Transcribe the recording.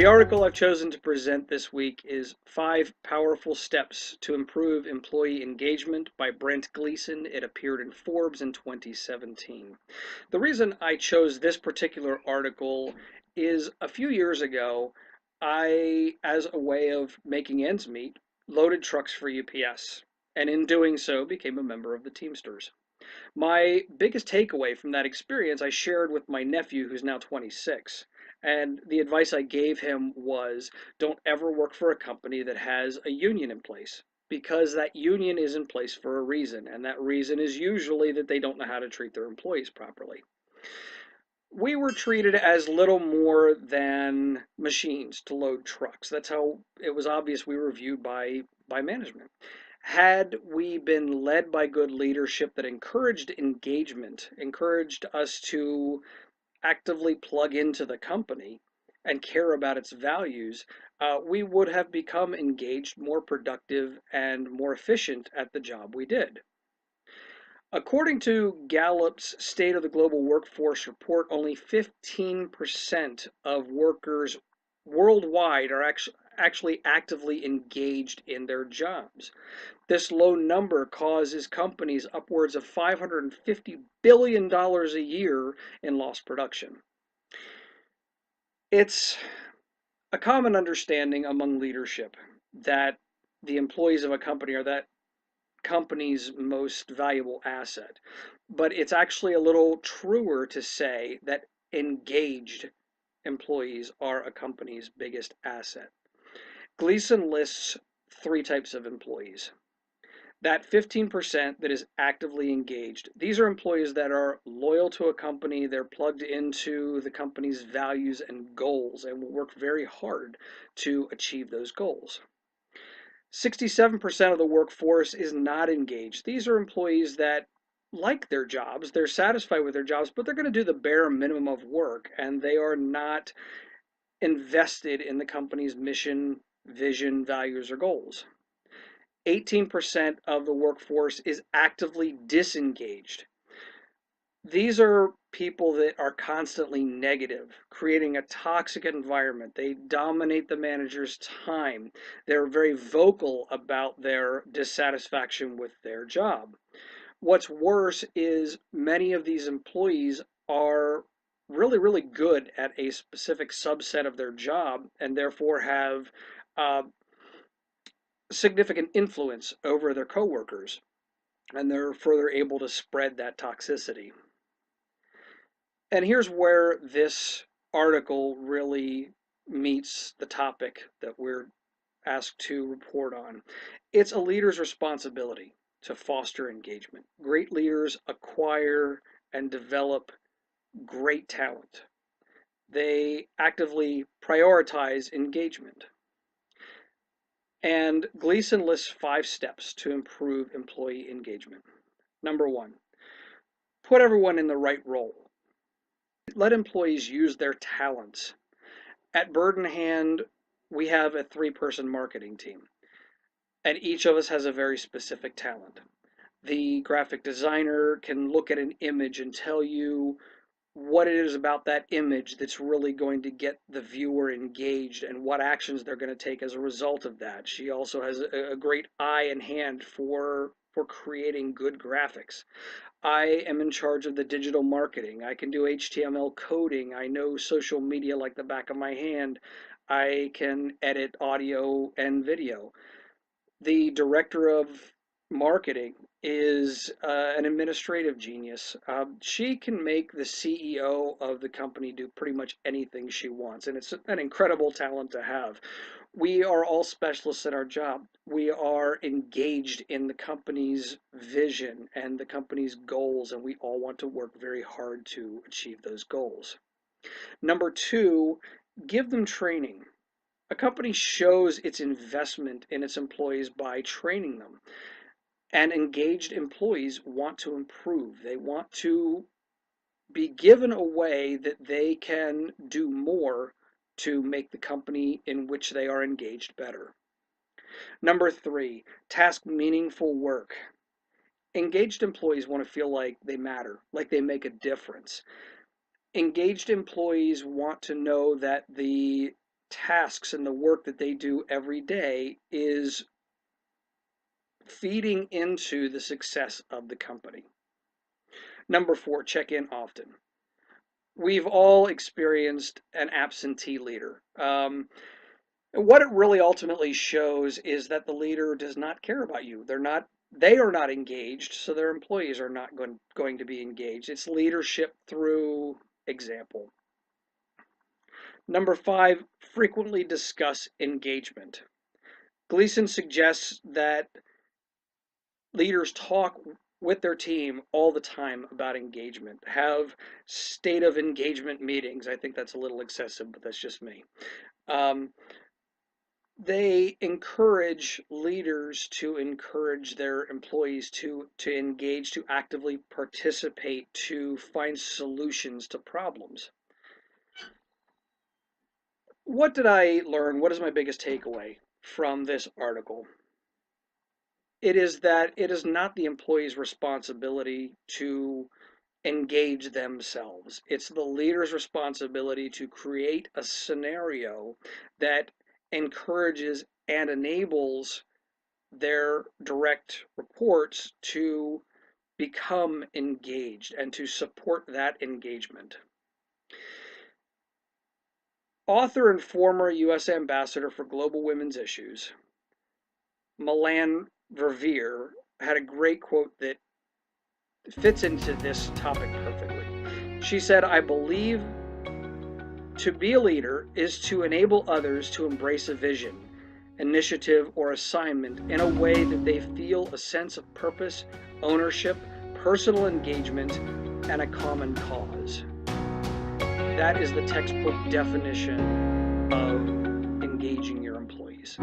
The article I've chosen to present this week is Five Powerful Steps to Improve Employee Engagement by Brent Gleason. It appeared in Forbes in 2017. The reason I chose this particular article is a few years ago, as a way of making ends meet, loaded trucks for UPS, and in doing so became a member of the Teamsters. My biggest takeaway from that experience I shared with my nephew, who's now 26. And the advice I gave him was don't ever work for a company that has a union in place, because that union is in place for a reason. And that reason is usually that they don't know how to treat their employees properly. We were treated as little more than machines to load trucks. That's how it was obvious we were viewed by management. Had we been led by good leadership that encouraged engagement, encouraged us to actively plug into the company and care about its values, we would have become engaged, more productive, and more efficient at the job we did. According to Gallup's State of the Global Workforce report, only 15% of workers worldwide are actually actively engaged in their jobs. This low number causes companies upwards of $550 billion a year in lost production. It's a common understanding among leadership that the employees of a company are that company's most valuable asset. But it's actually a little truer to say that engaged employees are a company's biggest asset. Gleason lists three types of employees. That 15% that is actively engaged, these are employees that are loyal to a company, they're plugged into the company's values and goals, and will work very hard to achieve those goals. 67% of the workforce is not engaged. These are employees that like their jobs, they're satisfied with their jobs, but they're going to do the bare minimum of work, and they are not invested in the company's mission, vision, values, or goals. 18% of the workforce is actively disengaged. These are people that are constantly negative, creating a toxic environment. They dominate the manager's time. They're very vocal about their dissatisfaction with their job. What's worse is many of these employees are really, really good at a specific subset of their job and therefore have uh, significant influence over their coworkers, and they're further able to spread that toxicity. And here's where this article really meets the topic that we're asked to report on. It's a leader's responsibility to foster engagement. Great leaders acquire and develop great talent. They actively prioritize engagement. And Gleason lists 5 steps to improve employee engagement. Number 1, put everyone in the right role. Let employees use their talents. At Bird in Hand, we have a 3-person marketing team, and each of us has a very specific talent. The graphic designer can look at an image and tell you what it is about that image that's really going to get the viewer engaged and what actions they're going to take as a result of that. She also has a great eye and hand for creating good graphics. I am in charge of the digital marketing. I can do HTML coding. I know social media like the back of my hand. I can edit audio and video. The director of marketing is an administrative genius. She can make the CEO of the company do pretty much anything she wants, and it's an incredible talent to have. We are all specialists in our job. We are engaged in the company's vision and the company's goals, and we all want to work very hard to achieve those goals. Number 2, give them training. A company shows its investment in its employees by training them. And engaged employees want to improve. They want to be given a way that they can do more to make the company in which they are engaged better. Number 3, task meaningful work. Engaged employees want to feel like they matter, like they make a difference. Engaged employees want to know that the tasks and the work that they do every day is feeding into the success of the company. Number 4, check in often. We've all experienced an absentee leader. What it really ultimately shows is that the leader does not care about you. They are not engaged, so their employees are not going to be engaged. It's leadership through example. Number 5, frequently discuss engagement. Gleason suggests that leaders talk with their team all the time about engagement, have state of engagement meetings. I think that's a little excessive, but that's just me. They encourage leaders to encourage their employees to engage, to actively participate, to find solutions to problems. What did I learn? What is my biggest takeaway from this article? It is that it is not the employee's responsibility to engage themselves. It's the leader's responsibility to create a scenario that encourages and enables their direct reports to become engaged and to support that engagement. Author and former U.S. Ambassador for Global Women's Issues, Melanne Verveer, had a great quote that fits into this topic perfectly. She said, "I believe to be a leader is to enable others to embrace a vision, initiative, or assignment in a way that they feel a sense of purpose, ownership, personal engagement, and a common cause." That is the textbook definition of engaging your employees.